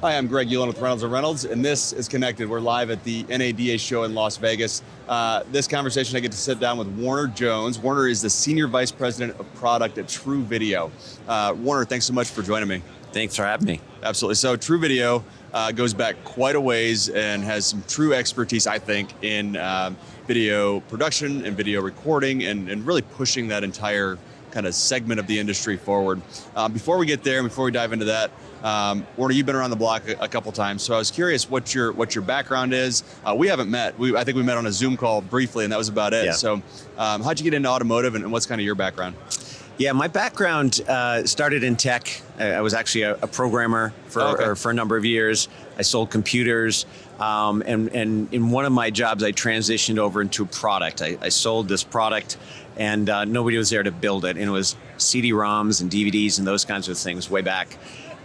Hi, I'm Greg Uland with Reynolds, and this is Connected. We're live at the NADA show in Las Vegas. This conversation, I get to sit down with Warner Jones. Warner is the Senior Vice President of Product at TruVideo. Warner, thanks so much for joining me. Thanks for having me. Absolutely. So TruVideo goes back quite a ways and has some true expertise, I think, in video production and video recording and really pushing that entire kind of segment of the industry forward. Before we get there, and before we dive into that, Warner, you've been around the block a couple times, so I was curious what your background is. We haven't met. I think we met on a Zoom call briefly, and that was about it. Yeah. So how'd you get into automotive, and what's kind of your background? Yeah, my background started in tech. I was actually a programmer for a number of years. I sold computers, and in one of my jobs, I transitioned over into a product. I sold this product, and nobody was there to build it. And it was CD-ROMs and DVDs and those kinds of things way back.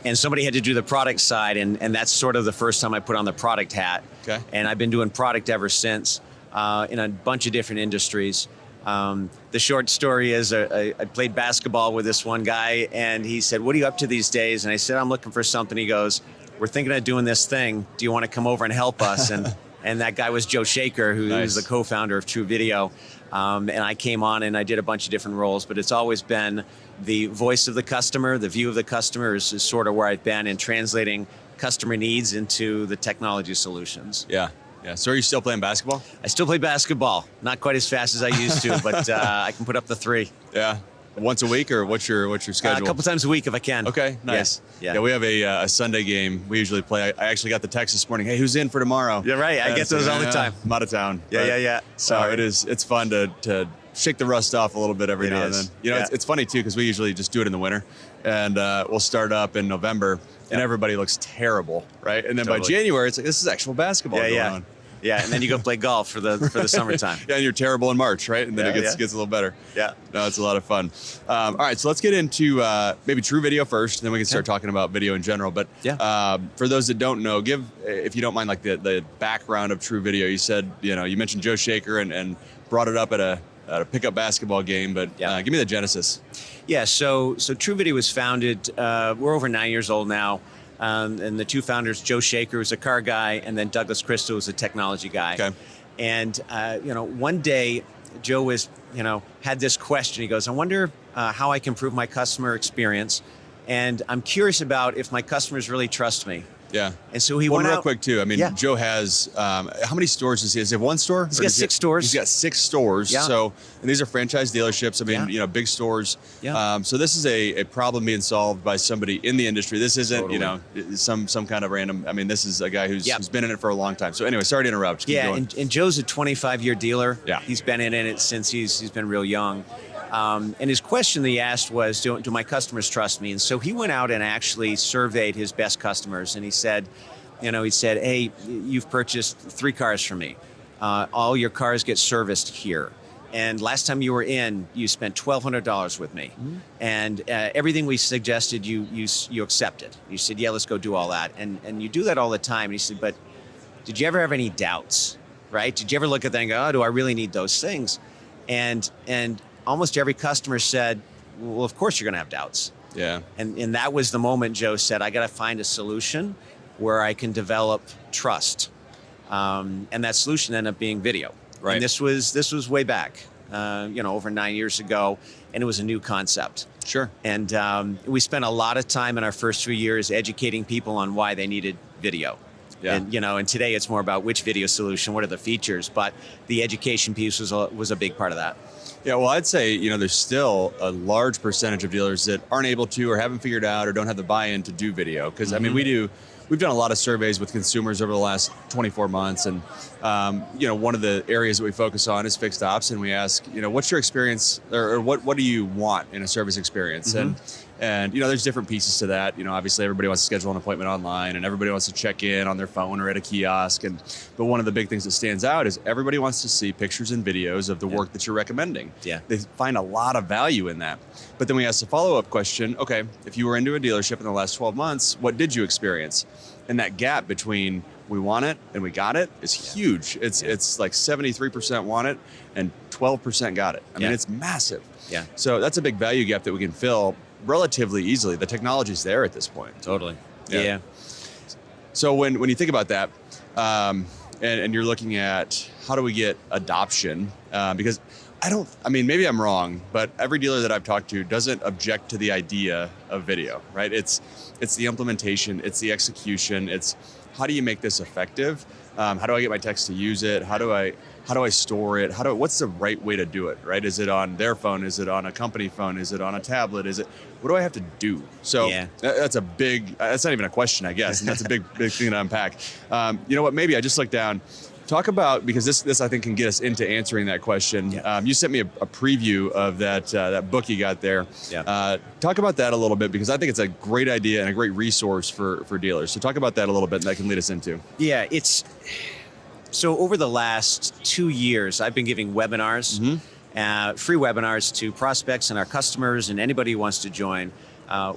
And somebody had to do the product side, and that's sort of the first time I put on the product hat. Okay. And I've been doing product ever since in a bunch of different industries. The short story is I played basketball with this one guy, and he said, "What are you up to these days?" And I said, "I'm looking for something." He goes, "We're thinking of doing this thing. Do you want to come over and help us?" And that guy was Joe Shaker, who's the co-founder of TruVideo. And I came on and I did a bunch of different roles, but it's always been the voice of the customer, the view of the customer is sort of where I've been in translating customer needs into the technology solutions. Yeah. Yeah. So are you still playing basketball? I still play basketball, not quite as fast as I used to, but I can put up the three. Yeah. Once a week, or what's your schedule? A couple times a week if I can. Okay, nice. Yeah. We have a Sunday game we usually play. I actually got the text this morning, "Hey, who's in for tomorrow?" Yeah, right. I get those all the time. I'm out of town. Yeah. So it's fun to shake the rust off a little bit every now and then. You know, it's funny too, because we usually just do it in the winter, and we'll start up in November, and everybody looks terrible, right? And then by January, it's like, this is actual basketball going on. Yeah, and then you go play golf for the summertime. Yeah, and you're terrible in March, right? And then it gets a little better. Yeah. No, it's a lot of fun. All right, so let's get into maybe TruVideo first, and then we can start talking about video in general. But for those that don't know, give, if you don't mind, like the background of TruVideo. You said, you mentioned Joe Shaker and brought it up at a pickup basketball game, but give me the genesis. Yeah, so TruVideo was founded, we're over 9 years old now. And the two founders, Joe Shaker, was a car guy, and then Douglas Christo was a technology guy. Okay. And one day, Joe was, had this question. He goes, "I wonder how I can improve my customer experience, and I'm curious about if my customers really trust me." Yeah. And so he went out. Real quick too. I mean, Joe has how many stores does he have? Does he have one store? He's got 6 stores. He's got 6 stores. Yeah. So, and these are franchise dealerships. I mean, big stores. Yeah. So this is a problem being solved by somebody in the industry. This isn't some kind of random. I mean, this is a guy who's been in it for a long time. So anyway, sorry to interrupt. Keep going. And Joe's a 25-year dealer. Yeah. He's been in it since he's been real young. And his question that he asked was, do my customers trust me? And so he went out and actually surveyed his best customers, and he said, "Hey, you've purchased 3 cars from me. All your cars get serviced here. And last time you were in, you spent $1,200 with me. Mm-hmm. And everything we suggested, you accepted. You said, yeah, let's go do all that. And you do that all the time." And he said, "But did you ever have any doubts, right? Did you ever look at that and go, oh, do I really need those things?" And almost every customer said, "Well, of course you're going to have doubts." Yeah. And that was the moment Joe said, "I got to find a solution where I can develop trust." And that solution ended up being video. Right. And this was way back, over 9 years ago, and it was a new concept. Sure. And we spent a lot of time in our first few years educating people on why they needed video. Yeah. And today it's more about which video solution, what are the features, but the education piece was a big part of that. Yeah, well, I'd say, there's still a large percentage of dealers that aren't able to, or haven't figured out, or don't have the buy-in to do video. Because, I mean, we've done a lot of surveys with consumers over the last 24 months. And, one of the areas that we focus on is fixed ops. And we ask, what's your experience, or what do you want in a service experience? And there's different pieces to that. Obviously everybody wants to schedule an appointment online, and everybody wants to check in on their phone or at a kiosk. But one of the big things that stands out is everybody wants to see pictures and videos of the work that you're recommending. Yeah. They find a lot of value in that. But then we ask the follow-up question, okay, if you were into a dealership in the last 12 months, what did you experience? And that gap between we want it and we got it is huge. It's like 73% want it and 12% got it. I mean, it's massive. Yeah. So that's a big value gap that we can fill relatively easily. The technology's there at this point. Totally. Yeah. So when you think about that, and you're looking at how do we get adoption, because I mean, maybe I'm wrong, but every dealer that I've talked to doesn't object to the idea of video, right? It's the implementation, it's the execution, it's how do you make this effective? How do I get my techs to use it? How do I store it? What's the right way to do it, right? Is it on their phone? Is it on a company phone? Is it on a tablet? What do I have to do? So that's not even a question, I guess. And that's a big thing to unpack. You know what, maybe I just looked down. Talk about, because this I think can get us into answering that question. Yeah. You sent me a preview of that book you got there. Yeah. Talk about that a little bit, because I think it's a great idea and a great resource for dealers. So talk about that a little bit, and that can lead us into. Yeah, so over the last 2 years, I've been giving webinars, free webinars to prospects and our customers and anybody who wants to join.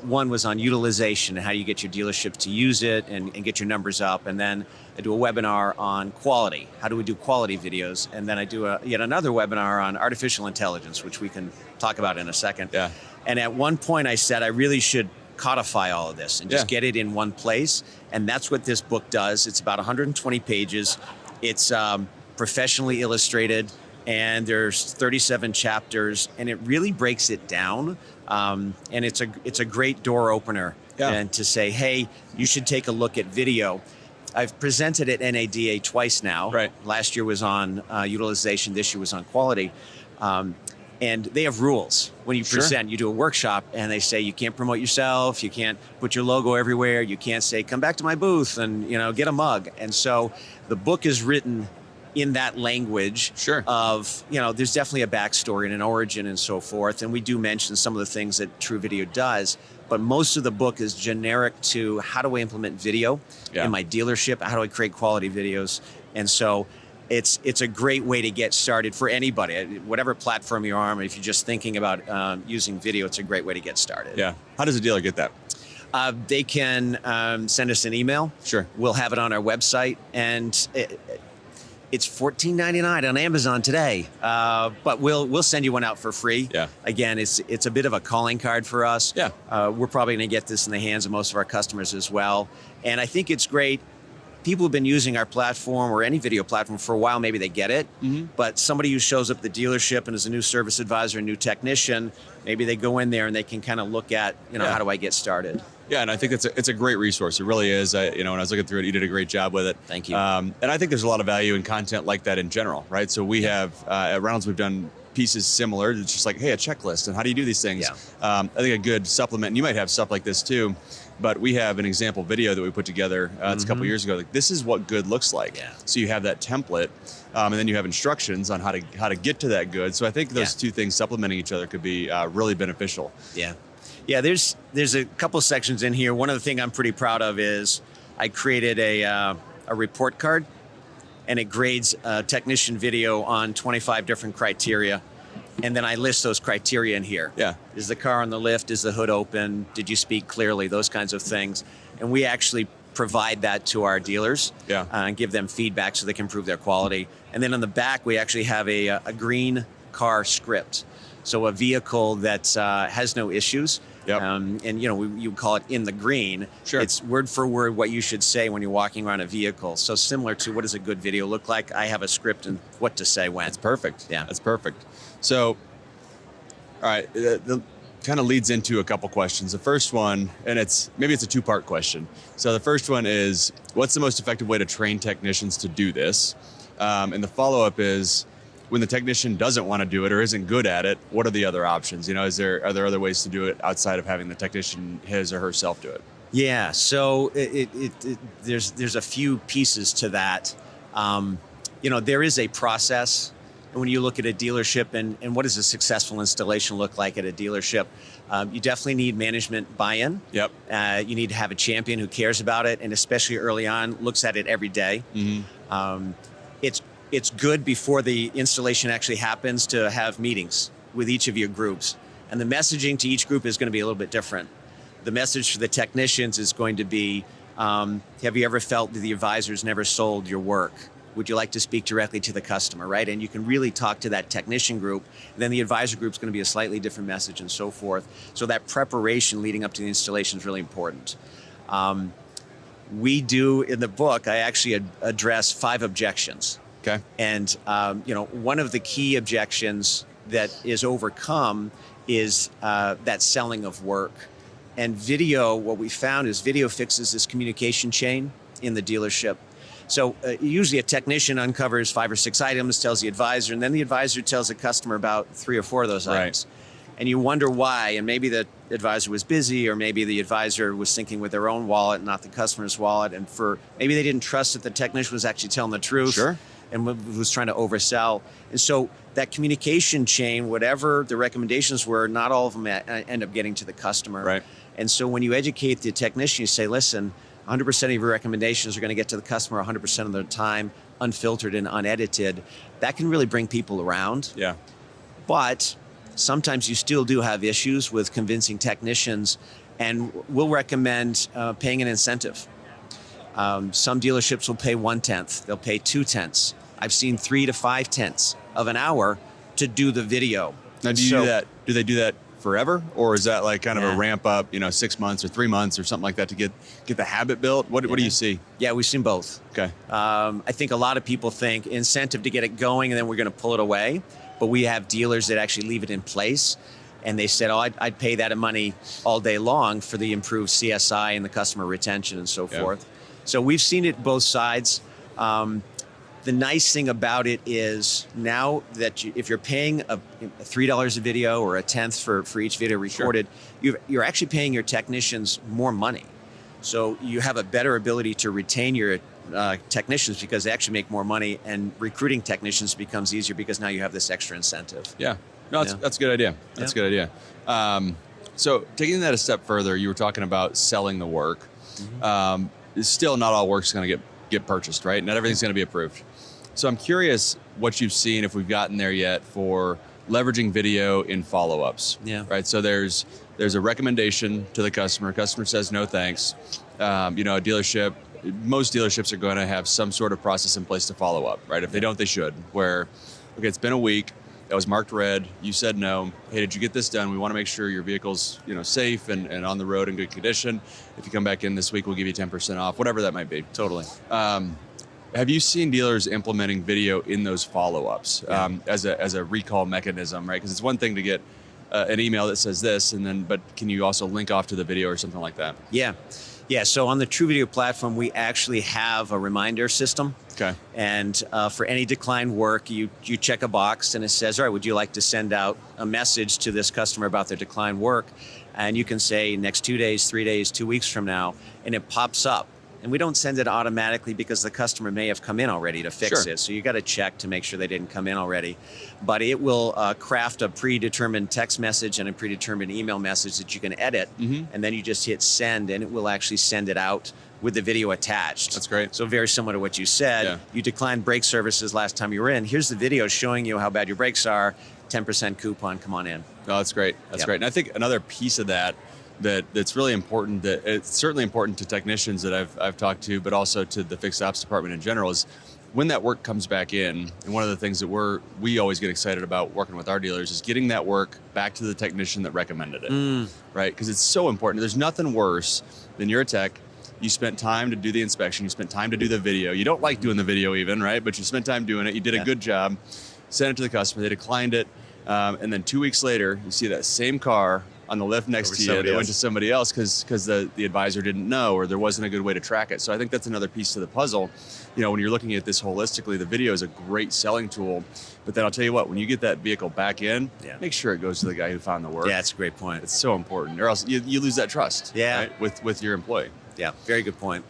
One was on utilization and how you get your dealership to use it and get your numbers up. And then I do a webinar on quality. How do we do quality videos? And then I do yet another webinar on artificial intelligence, which we can talk about in a second. Yeah. And at one point I said I really should codify all of this and just get it in one place. And that's what this book does. It's about 120 pages. It's professionally illustrated, and there's 37 chapters, and it really breaks it down. And it's a great door opener, and to say, hey, you should take a look at video. I've presented at NADA twice now. Right. Last year was on utilization. This year was on quality. And they have rules. When you present, you do a workshop, and they say you can't promote yourself, you can't put your logo everywhere, you can't say, come back to my booth and get a mug. And so the book is written in that language of, there's definitely a backstory and an origin and so forth. And we do mention some of the things that TruVideo does, but most of the book is generic to how do I implement video in my dealership, how do I create quality videos. And so it's a great way to get started for anybody, whatever platform you're on. If you're just thinking about using video, it's a great way to get started. Yeah. How does a dealer get that? They can send us an email. Sure. We'll have it on our website, and it's $14.99 on Amazon today. But we'll send you one out for free. Yeah. Again, it's a bit of a calling card for us. Yeah. We're probably going to get this in the hands of most of our customers as well. And I think it's great. People have been using our platform or any video platform for a while. Maybe they get it, but somebody who shows up at the dealership and is a new service advisor, a new technician, maybe they go in there and they can kind of look at, how do I get started? Yeah, and I think it's a great resource. It really is. When I was looking through it, you did a great job with it. Thank you. And I think there's a lot of value in content like that in general, right? So we have at Reynolds, we've done pieces similar. It's just like, hey, a checklist, and how do you do these things? Yeah. I think a good supplement, and you might have stuff like this too, but we have an example video that we put together. It's a couple years ago. Like, this is what good looks like. Yeah. So you have that template, and then you have instructions on how to get to that good. So I think those two things supplementing each other could be really beneficial. Yeah. Yeah, there's a couple sections in here. One of the things I'm pretty proud of is I created a report card, and it grades a technician video on 25 different criteria. And then I list those criteria in here. Yeah. Is the car on the lift? Is the hood open? Did you speak clearly? Those kinds of things. And we actually provide that to our dealers and give them feedback so they can improve their quality. And then on the back, we actually have a green car script. So a vehicle that has no issues. Yep. And you call it in the green. Sure. It's word for word what you should say when you're walking around a vehicle. So similar to what does a good video look like? I have a script and what to say when. That's perfect. Yeah. That's perfect. So, all right, the kind of leads into a couple questions. The first one, and maybe it's a two-part question. So the first one is, what's the most effective way to train technicians to do this? And the follow-up is, when the technician doesn't want to do it or isn't good at it, what are the other options? Are there other ways to do it outside of having the technician his or herself do it? Yeah, so there's a few pieces to that. There is a process. When you look at a dealership and what does a successful installation look like at a dealership, you definitely need management buy-in. Yep. You need to have a champion who cares about it, and especially early on, looks at it every day. It's good before the installation actually happens to have meetings with each of your groups. And the messaging to each group is going to be a little bit different. The message for the technicians is going to be, have you ever felt that the advisor's never sold your work? Would you like to speak directly to the customer, right? And you can really talk to that technician group. Then the advisor group is going to be a slightly different message and so forth. So that preparation leading up to the installation is really important. we do in the book, I actually address 5 objections. Okay. And one of the key objections that is overcome is that selling of work. And video, what we found is video fixes this communication chain in the dealership. So usually a technician uncovers 5 or 6 items, tells the advisor, and then the advisor tells the customer about 3 or 4 of those items. And you wonder why, and maybe the advisor was busy, or maybe the advisor was thinking with their own wallet, not the customer's wallet, and maybe they didn't trust that the technician was actually telling the truth. Sure. And was trying to oversell. And so that communication chain, whatever the recommendations were, not all of them end up getting to the customer. Right. And so when you educate the technician, you say, listen, 100% of your recommendations are going to get to the customer 100% of the time, unfiltered and unedited. That can really bring people around. Yeah. But sometimes you still do have issues with convincing technicians, and we'll recommend paying an incentive. Some dealerships will pay 1/10. They'll pay 2/10. I've seen 3 to 5/10 of an hour to do the video. Now, do they do that forever, or is that like kind of a ramp up, 6 months or 3 months or something like that to get the habit built? What do you see? Yeah, we've seen both. Okay. I think a lot of people think incentive to get it going and then we're going to pull it away, but we have dealers that actually leave it in place. And they said, I'd pay that money all day long for the improved CSI and the customer retention and so forth. So we've seen it both sides. The nice thing about it is now that if you're paying a $3 a video or 1/10 for each video recorded, you're actually paying your technicians more money. So you have a better ability to retain your technicians because they actually make more money, and recruiting technicians becomes easier because now you have this extra incentive. Yeah. No, that's a good idea. That's a good idea. So taking that a step further, you were talking about selling the work. Still, not all work's going to get purchased, right? Not everything's going to be approved. So I'm curious what you've seen, if we've gotten there yet, for leveraging video in follow-ups. Yeah. Right. So there's a recommendation to the customer. Customer says no thanks. Most dealerships are going to have some sort of process in place to follow up, right? If they don't, they should. Where, okay, it's been a week. That was marked red. You said no. Hey, did you get this done? We want to make sure your vehicle's safe and on the road in good condition. If you come back in this week, we'll give you 10% off, whatever that might be. Totally. Have you seen dealers implementing video in those follow-ups as a recall mechanism, right? Because it's one thing to get an email that says this, but can you also link off to the video or something like that? Yeah. So on the TruVideo platform, we actually have a reminder system. Okay. And for any declined work, you check a box and it says, all right, would you like to send out a message to this customer about their declined work? And you can say next 2 days, 3 days, 2 weeks from now, and it pops up. And we don't send it automatically because the customer may have come in already to fix it. So you got to check to make sure they didn't come in already. But it will craft a predetermined text message and a predetermined email message that you can edit. And then you just hit send, and it will actually send it out with the video attached. That's great. So very similar to what you said. Yeah. You declined brake services last time you were in. Here's the video showing you how bad your brakes are. 10% coupon, come on in. Oh, that's great. That's great. And I think another piece of that's really important, that it's certainly important to technicians that I've talked to, but also to the fixed ops department in general, is when that work comes back in. And one of the things that we always get excited about working with our dealers is getting that work back to the technician that recommended it, right? Because it's so important. There's nothing worse than you're a tech. You spent time to do the inspection. You spent time to do the video. You don't like doing the video even, right? But you spent time doing it. You did a good job. Sent it to the customer. They declined it. And then 2 weeks later, you see that same car on the lift next to you that went to somebody else because the advisor didn't know, or there wasn't a good way to track it. So I think that's another piece to the puzzle. When you're looking at this holistically, the video is a great selling tool. But then I'll tell you what, when you get that vehicle back in, make sure it goes to the guy who found the work. Yeah, that's a great point. It's so important, or else you lose that trust right, with your employee. Yeah, very good point.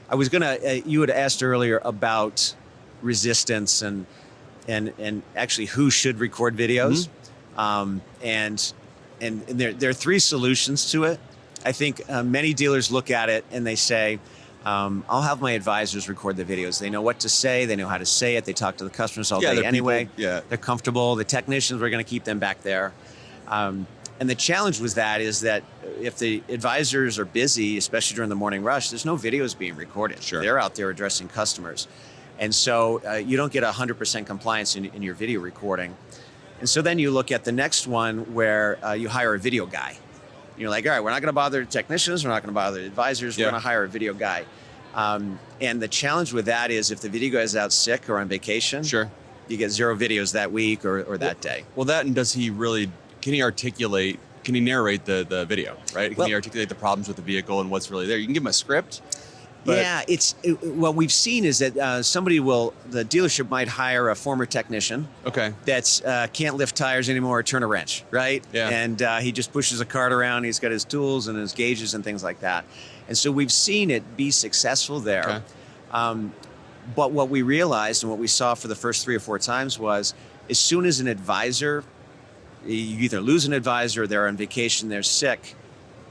I was you had asked earlier about resistance and actually who should record videos. And there are 3 solutions to it. I think many dealers look at it and they say, I'll have my advisors record the videos. They know what to say. They know how to say it. They talk to the customers all day anyway. They're comfortable. The technicians, we're going to keep them back there. And the challenge with that is that if the advisors are busy, especially during the morning rush, there's no videos being recorded. They're out there addressing customers. And so you don't get 100% compliance in your video recording. And so then you look at the next one where you hire a video guy. You're like, all right, we're not going to bother technicians. We're not going to bother advisors. We're going to hire a video guy. And the challenge with that is if the video guy is out sick or on vacation, Sure. you get 0 videos that week or that day. Well, that, and does he really, can he narrate the video, right? Can he articulate the problems with the vehicle and what's really there? You can give him a script. But Yeah, what we've seen is that the dealership might hire a former technician okay. that's can't lift tires anymore or turn a wrench, right? Yeah. And he just pushes a cart around. He's got his tools and his gauges and things like that. And so we've seen it be successful there. Okay. But what we realized and what we saw for the first 3 or 4 times was as soon as an advisor, you either lose an advisor, they're on vacation, they're sick,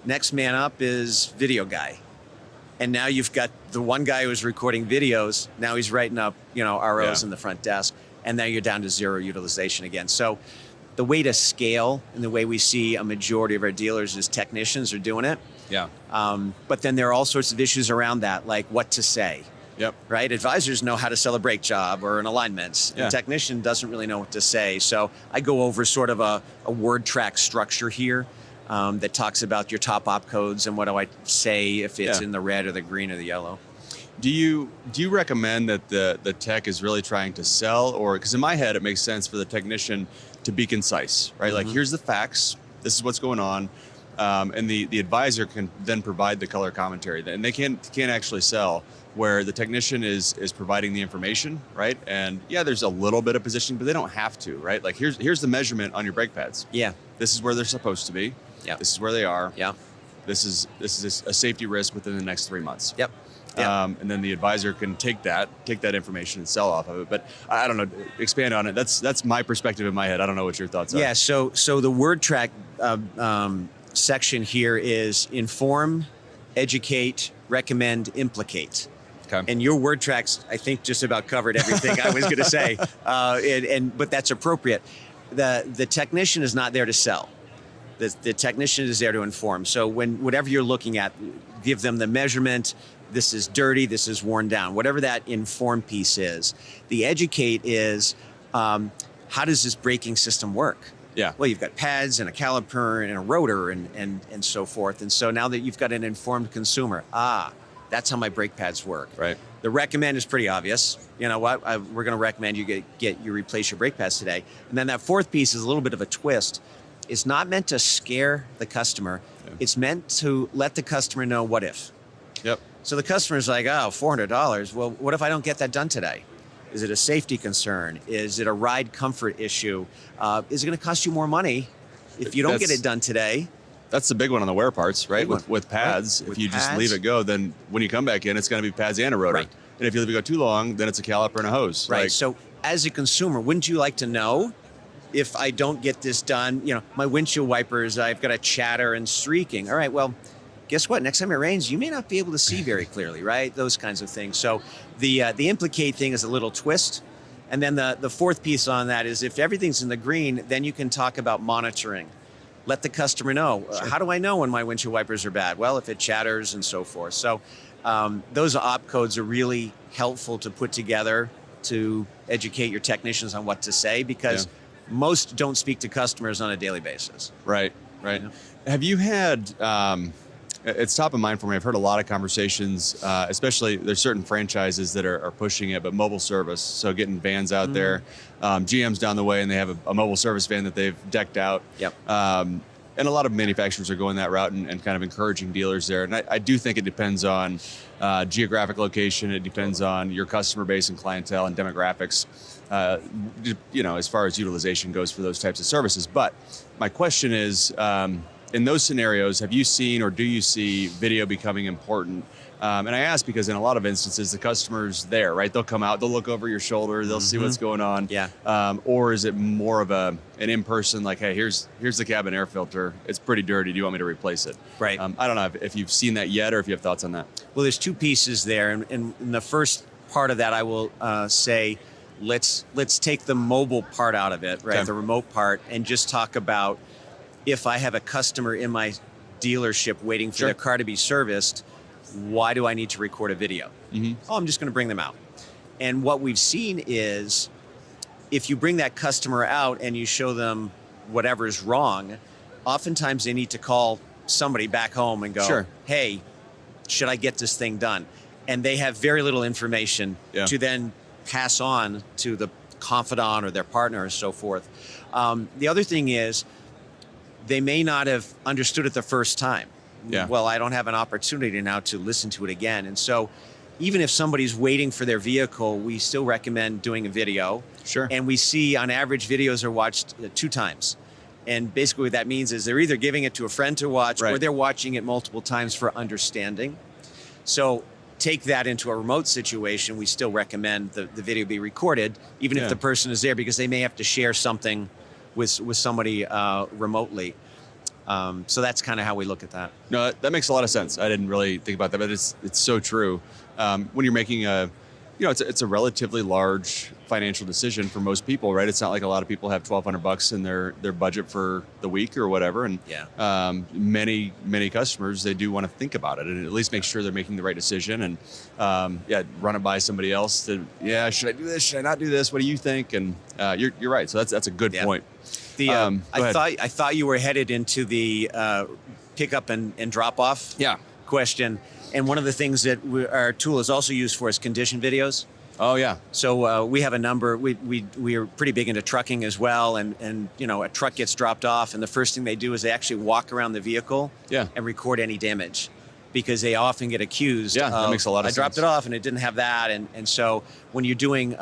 next man up is video guy. And now you've got the one guy who was recording videos. Now he's writing up, ROs in the front desk, and now you're down to 0 utilization again. So the way to scale and the way we see a majority of our dealers is technicians are doing it. Yeah. But then there are all sorts of issues around that, like what to say. Yep. Right? Advisors know how to sell a brake job or an alignment. Yeah. A technician doesn't really know what to say. So I go over sort of a word track structure here. That talks about your top op codes and what do I say if it's in the red or the green or the yellow. Do you recommend that the tech is really trying to sell, or because in my head it makes sense for the technician to be concise, right? Like here's the facts, this is what's going on, and the advisor can then provide the color commentary, and they can't actually sell where the technician is providing the information, right? And yeah, there's a little bit of positioning, but they don't have to, right? Like here's the measurement on your brake pads. Yeah. This is where they're supposed to be. Yeah. This is where they are. Yeah. This is a safety risk within the next 3 months. Yep. And then the advisor can take that information and sell off of it. But I don't know, expand on it. That's my perspective in my head. I don't know what your thoughts are. Yeah. So the word track section here is inform, educate, recommend, implicate. Okay. And your word tracks, I think, just about covered everything I was going to say. But that's appropriate. The technician is not there to sell. The technician is there to inform. So whatever you're looking at, give them the measurement. This is dirty. This is worn down. Whatever that inform piece is. The educate is how does this braking system work? Yeah. Well, you've got pads and a caliper and a rotor and so forth. And so now that you've got an informed consumer, that's how my brake pads work. Right. The recommend is pretty obvious. You know what? We're going to recommend you replace your brake pads today. And then that fourth piece is a little bit of a twist. It's not meant to scare the customer. Yeah. It's meant to let the customer know what if. Yep. So the customer's like, $400. Well, what if I don't get that done today? Is it a safety concern? Is it a ride comfort issue? Is it going to cost you more money if you don't get it done today? That's the big one on the wear parts, right? With pads, right. If you just leave it go, then when you come back in, it's going to be pads and a rotor. Right. And if you leave it go too long, then it's a caliper and a hose. Right. So as a consumer, wouldn't you like to know if I don't get this done? My windshield wipers, I've got a chatter and streaking. All right, well, guess what? Next time it rains, you may not be able to see very clearly, right? Those kinds of things. So the implicate thing is a little twist. And then the fourth piece on that is if everything's in the green, then you can talk about monitoring. Let the customer know. Sure. How do I know when my windshield wipers are bad? Well, if it chatters and so forth. So those op codes are really helpful to put together to educate your technicians on what to say because most don't speak to customers on a daily basis. Right. Yeah. Have you had, it's top of mind for me, I've heard a lot of conversations, especially there's certain franchises that are pushing it, but mobile service, so getting vans out there. GM's down the way and they have a mobile service van that they've decked out. Yep. And a lot of manufacturers are going that route and kind of encouraging dealers there. And I do think it depends on geographic location. It depends on your customer base and clientele and demographics, as far as utilization goes for those types of services. But my question is, in those scenarios, have you seen or do you see video becoming important? And I ask because in a lot of instances, the customer's there, right? They'll come out, they'll look over your shoulder, they'll see what's going on. Yeah. Or is it more of an in-person, like, hey, here's the cabin air filter. It's pretty dirty. Do you want me to replace it? Right. I don't know if you've seen that yet or if you have thoughts on that. Well, there's two pieces there. And in the first part of that, I will say, let's take the mobile part out of it, right? Okay. The remote part, and just talk about if I have a customer in my dealership waiting for their car to be serviced, why do I need to record a video? Oh, I'm just going to bring them out. And what we've seen is if you bring that customer out and you show them whatever's wrong, oftentimes they need to call somebody back home and go, hey, should I get this thing done? and they have very little information to then pass on to the confidant or their partner and so forth. The other thing is they may not have understood it the first time. Well, I don't have an opportunity now to listen to it again. And so even if somebody's waiting for their vehicle, we still recommend doing a video. Sure. And we see on average videos are watched 2 times. And basically what that means is they're either giving it to a friend to watch or they're watching it multiple times for understanding. So take that into a remote situation, we still recommend the video be recorded, even if the person is there, because they may have to share something with somebody remotely. So that's kind of how we look at that. No, that makes a lot of sense. I didn't really think about that, but it's so true. When you're making it's a relatively large financial decision for most people, right? It's not like a lot of people have $1,200 in their budget for the week or whatever. And many customers, they do want to think about it and at least make sure they're making the right decision and run it by somebody else. Should I do this? Should I not do this? What do you think? And you're right. So that's a good point. I thought you were headed into the pickup and drop off question. And one of the things that our tool is also used for is condition videos. Oh yeah. So we have a number. We are pretty big into trucking as well, and a truck gets dropped off, and the first thing they do is they actually walk around the vehicle and record any damage, because they often get accused. Yeah, that makes a lot of sense. I dropped it off and it didn't have that, and so when you're doing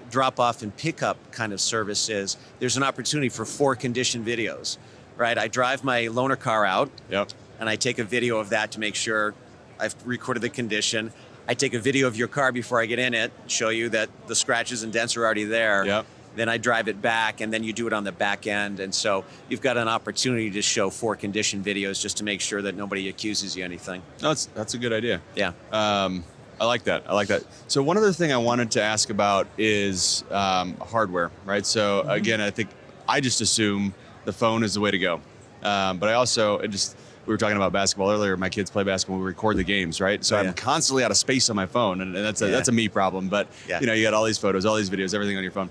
drop off and pickup kind of services, there's an opportunity for 4 condition videos, right? I drive my loaner car out, and I take a video of that to make sure I've recorded the condition. I take a video of your car before I get in it, show you that the scratches and dents are already there. Then I drive it back, and then you do it on the back end. And so you've got an opportunity to show 4 condition videos just to make sure that nobody accuses you anything. That's a good idea. Yeah. I like that. So one other thing I wanted to ask about is hardware, right? So again, I think I just assume the phone is the way to go. But I also, we were talking about basketball earlier. My kids play basketball. We record the games, right? So I'm constantly out of space on my phone, and that's a me problem. But you got all these photos, all these videos, everything on your phone.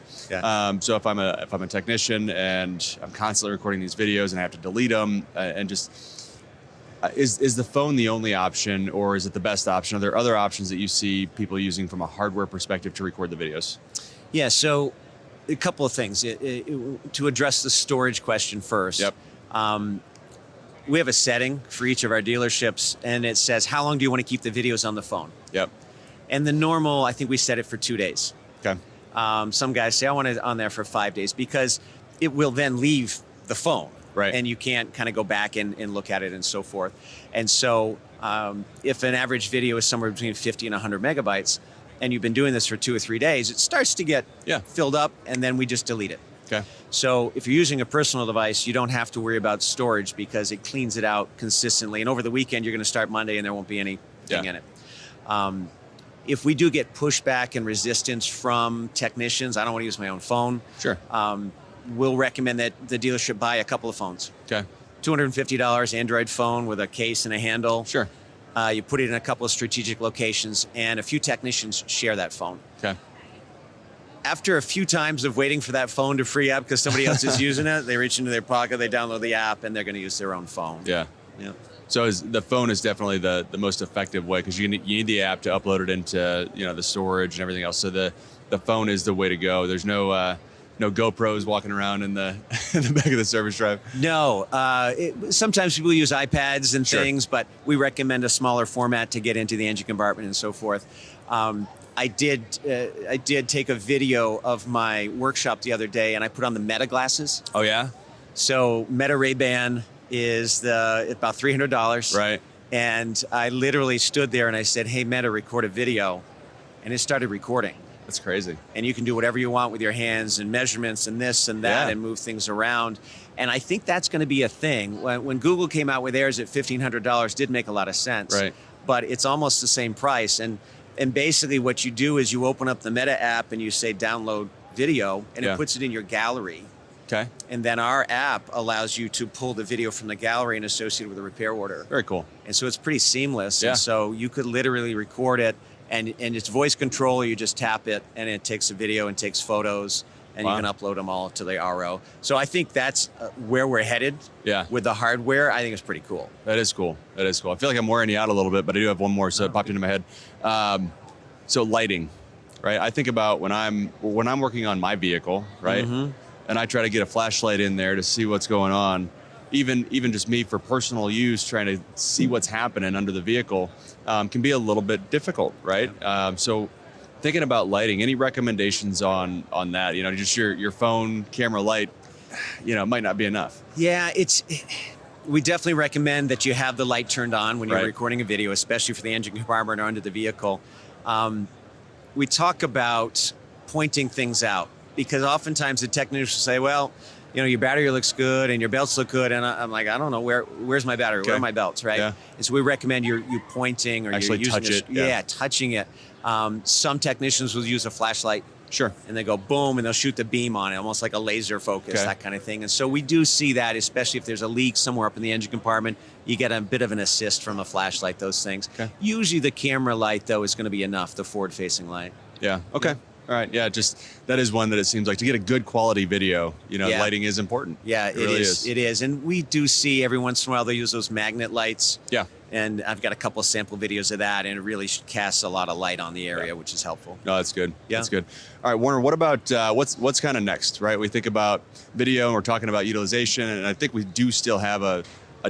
So if I'm a technician and I'm constantly recording these videos and I have to delete them, and is the phone the only option, or is it the best option? Are there other options that you see people using from a hardware perspective to record the videos? Yeah. So a couple of things to address the storage question first. We have a setting for each of our dealerships, and it says, how long do you want to keep the videos on the phone? And the normal, I think we set it for 2 days. Okay. Some guys say, I want it on there for 5 days, because it will then leave the phone. Right. And you can't kind of go back and look at it and so forth. And so if an average video is somewhere between 50 and 100 megabytes, and you've been doing this for 2 or 3 days, it starts to get filled up, and then we just delete it. Okay. So if you're using a personal device, you don't have to worry about storage, because it cleans it out consistently. And over the weekend, you're going to start Monday and there won't be anything in it. If we do get pushback and resistance from technicians, I don't want to use my own phone. Sure. We'll recommend that the dealership buy a couple of phones. Okay. $250 Android phone with a case and a handle. Sure. You put it in a couple of strategic locations, and a few technicians share that phone. Okay. After a few times of waiting for that phone to free up because somebody else is using it, they reach into their pocket, they download the app, and they're going to use their own phone. Yeah. So the phone is definitely the most effective way, because you need the app to upload it into the storage and everything else. So the phone is the way to go. There's no GoPros walking around in the in the back of the service drive. No. Sometimes people use iPads and things, but we recommend a smaller format to get into the engine compartment and so forth. I did take a video of my workshop the other day, and I put on the Meta glasses. Oh yeah. So Meta Ray-Ban is about $300. Right. And I literally stood there and I said, "Hey Meta, record a video," and it started recording. That's crazy. And you can do whatever you want with your hands and measurements and this and that and move things around. And I think that's going to be a thing. When Google came out with theirs at $1,500, did make a lot of sense. Right. But it's almost the same price. And basically what you do is you open up the Meta app and you say download video, and it puts it in your gallery. Okay. And then our app allows you to pull the video from the gallery and associate it with a repair order. Very cool. And so it's pretty seamless. Yeah. And so you could literally record it, and it's voice control. You just tap it, and it takes a video and takes photos. and Wow. you can upload them all to the RO. So I think that's where we're headed Yeah. with the hardware. I think it's pretty cool. That is cool. That is cool. I feel like I'm wearing you out a little bit, but I do have one more, so it popped into my head. So lighting, right? I think about when I'm working on my vehicle, right? And I try to get a flashlight in there to see what's going on. Even just me for personal use, trying to see what's happening under the vehicle can be a little bit difficult, right? So thinking about lighting, any recommendations on that? You know, just your phone camera light, you know, might not be enough. Yeah, we definitely recommend that you have the light turned on when you're Right. recording a video, especially for the engine compartment or under the vehicle. We talk about pointing things out because oftentimes the technicians say, well, you know, your battery looks good and your belts look good. And I'm like, I don't know, where's my battery? Okay. Where are my belts, right? Yeah. And so we recommend you pointing or Actually you're using touch it, yeah. touching it. Some technicians will use a flashlight. Sure. And they go boom, and they'll shoot the beam on it, almost like a laser focus, Okay. that kind of thing. And so we do see that, especially if there's a leak somewhere up in the engine compartment, you get a bit of an assist from a flashlight, those things. Okay. Usually the camera light, though, is going to be enough, the forward-facing light. Yeah. Okay. All right. Yeah. Just that is one that it seems like to get a good quality video, you know, Yeah. lighting is important. Yeah, it really is. It is. And we do see every once in a while they use those magnet lights. Yeah. And I've got a couple of sample videos of that, and it really casts a lot of light on the area, which is helpful. No, that's good. Yeah. That's good. All right, Warner, what about what's kind of next, right? We think about video and we're talking about utilization, and I think we do still have a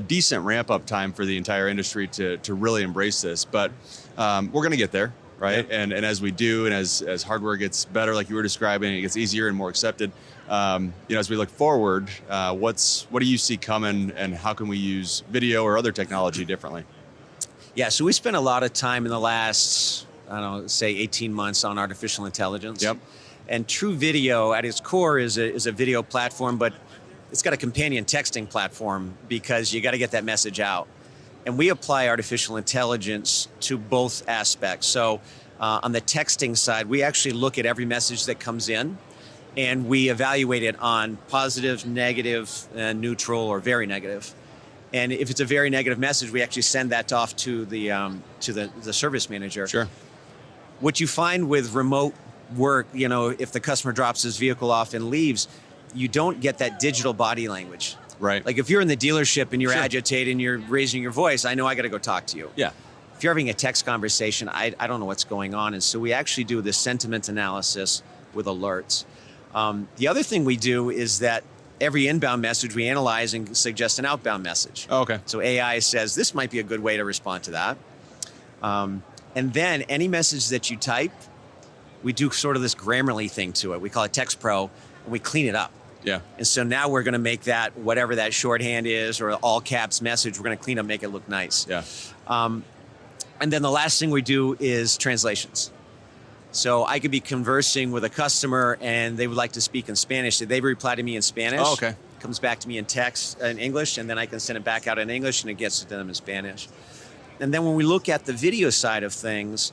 decent ramp up time for the entire industry to really embrace this, but we're going to get there, right? Yeah. And as we do, and as hardware gets better, like you were describing, it gets easier and more accepted. You know, as we look forward, what do you see coming, and how can we use video or other technology differently? Yeah, so we spent a lot of time in the last, I don't know, say 18 months on artificial intelligence. Yep. And TruVideo at its core is a video platform, but it's got a companion texting platform because you got to get that message out. And we apply artificial intelligence to both aspects. So on the texting side, we actually look at every message that comes in, and we evaluate it on positive, negative, neutral, or very negative. And if it's a very negative message, we actually send that off to the service manager. Sure. What you find with remote work, you know, if the customer drops his vehicle off and leaves, you don't get that digital body language. Right. Like if you're in the dealership and you're Sure. agitated and you're raising your voice, I know I got to go talk to you. Yeah. If you're having a text conversation, I don't know what's going on. And so we actually do this sentiment analysis with alerts. The other thing we do is that every inbound message we analyze and suggest an outbound message. Oh, okay. So AI says this might be a good way to respond to that. And then any message that you type, we do sort of this Grammarly thing to it. We call it Text Pro, and we clean it up. Yeah. And so now we're going to make that, whatever that shorthand is or all caps message, we're going to clean up, make it look nice. Yeah. And then the last thing we do is translations. So I could be conversing with a customer and they would like to speak in Spanish. They reply to me in Spanish. Oh, okay. Comes back to me in text, in English, and then I can send it back out in English and it gets to them in Spanish. And then when we look at the video side of things,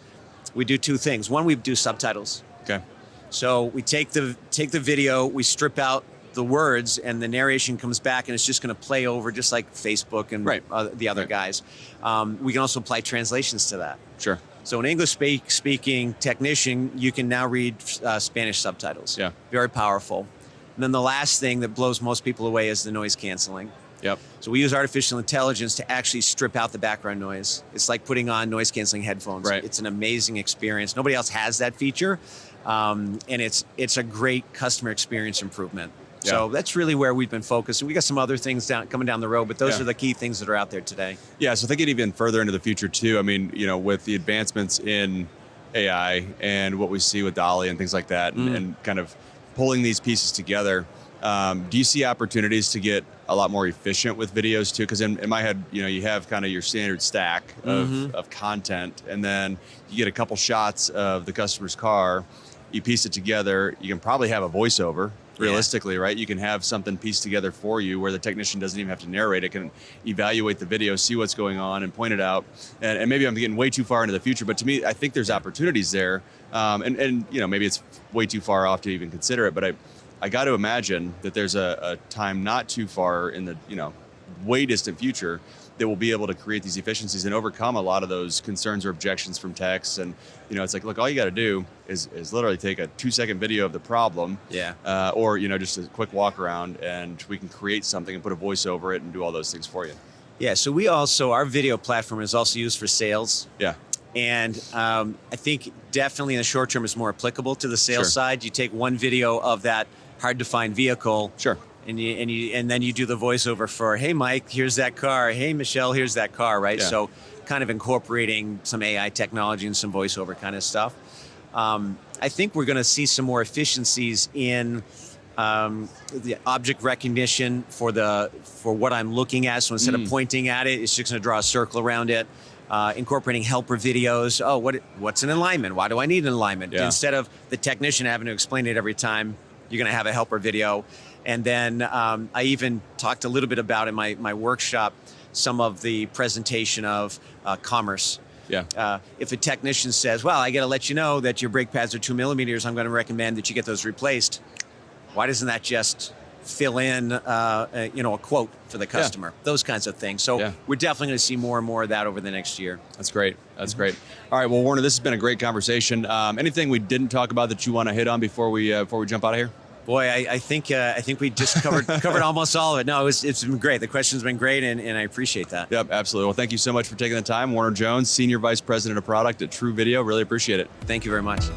we do two things. One, we do subtitles. Okay. So we take the video, we strip out the words, and the narration comes back, and it's just going to play over, just like Facebook and Right. The other guys. We can also apply translations to that. Sure. So an English speaking technician, you can now read Spanish subtitles. Yeah. Very powerful. And then the last thing that blows most people away is the noise canceling. Yep. So we use artificial intelligence to actually strip out the background noise. It's like putting on noise canceling headphones. Right. It's an amazing experience. Nobody else has that feature. And it's a great customer experience improvement. So Yeah. that's really where we've been focused. And we got some other things coming down the road, but those Yeah. are the key things that are out there today. Yeah, so thinking even further into the future too, I mean, you know, with the advancements in AI and what we see with Dolly and things like that, and kind of pulling these pieces together, do you see opportunities to get a lot more efficient with videos too? Because in my head, you know, you have kind of your standard stack of content, and then you get a couple shots of the customer's car, you piece it together, you can probably have a voiceover. Realistically, right? You can have something pieced together for you where the technician doesn't even have to narrate. It can evaluate the video, see what's going on, and point it out. And maybe I'm getting way too far into the future, but to me, I think there's opportunities there. And you know, maybe it's way too far off to even consider it, but I got to imagine that there's a time not too far in the, you know, way distant future that will be able to create these efficiencies and overcome a lot of those concerns or objections from techs. And it's like, look, all you got to do is literally take a 2-second video of the problem, or just a quick walk around, and we can create something and put a voice over it and do all those things for you. Yeah, so our video platform is also used for sales. Yeah. And I think definitely in the short term it's more applicable to the sales side. You take one video of that hard to find vehicle. Sure. And then you do the voiceover for, hey, Mike, here's that car. Hey, Michelle, here's that car, right? Yeah. So kind of incorporating some AI technology and some voiceover kind of stuff. I think we're going to see some more efficiencies in the object recognition for what I'm looking at. So instead of pointing at it, it's just going to draw a circle around it. Incorporating helper videos. Oh, what's an alignment? Why do I need an alignment? Yeah. Instead of the technician having to explain it every time, you're going to have a helper video. And then I even talked a little bit about in my workshop some of the presentation of commerce. Yeah. If a technician says, well, I got to let you know that your brake pads are 2 millimeters, I'm going to recommend that you get those replaced. Why doesn't that just fill in a quote for the customer? Yeah. Those kinds of things. So we're definitely going to see more and more of that over the next year. That's great. That's great. All right. Well, Warner, this has been a great conversation. Anything we didn't talk about that you want to hit on before we jump out of here? Boy, I think we just covered almost all of it. No, it's been great. The question's been great, and I appreciate that. Yep, absolutely. Well, thank you so much for taking the time. Warner Jones, Senior Vice President of Product at TruVideo. Really appreciate it. Thank you very much.